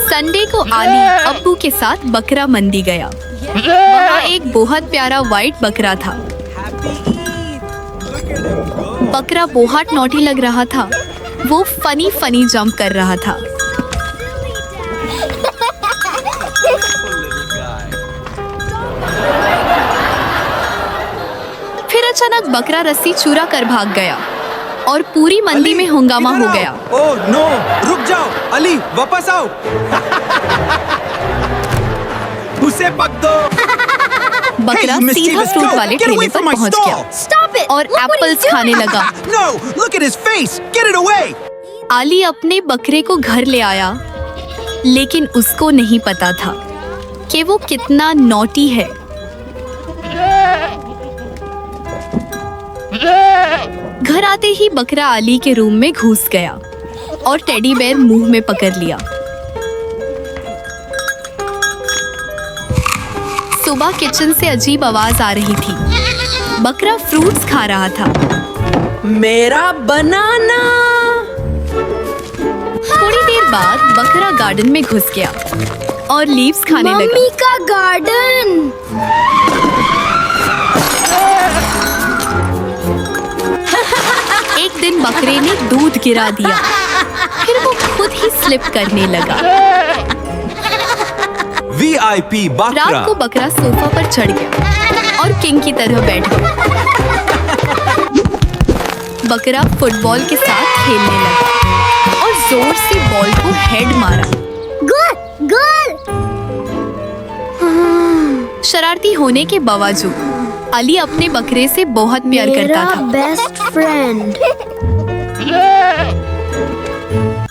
Sunday को आली अब्बू के साथ बकरा मंडी गया। वहाँ एक बहुत प्यारा व्हाइट बकरा था। बकरा बहुत नॉटी लग रहा था। वो फनी जंप कर रहा था। फिर अचानक बकरा रस्सी चुरा कर भाग गया और पूरी मंडी में हंगामा हो गया। ओह नो, रुक जाओ अली, वापस आओ। उसे पक दो। बकरा सीधा फ्रूट वाले ठेले पर पहुंच गया और एप्पल्स खाने लगा। No, look at his face. Get it away. आली अपने बकरे को घर ले आया, लेकिन उसको नहीं पता था कि वो कितना नॉटी है। घर आते ही बकरा आली के रूम में घुस गया और टेडी बेयर मुंह में पकड़ लिया। सुबह किचन से अजीब आवाज आ रही थी। बकरा फ्रूट्स खा रहा था। मेरा बनाना। थोड़ी देर बाद बकरा गार्डन में घुस गया और लीव्स खाने लगा। मम्मी का गार्डन। एक दिन बकरे ने दूध गिरा दिया। फिर वो खुद ही स्लिप करने लगा। VIP बकरा। रात को बकरा सोफा पर चढ़ गया और किंग की तरह बैठ गया। बकरा फुटबॉल के साथ खेलने लगा और जोर से बॉल को हेड मारा। गोल। शरारती होने के बावजूद अली अपने बकरे से बहुत प्यार करता था। Best friend.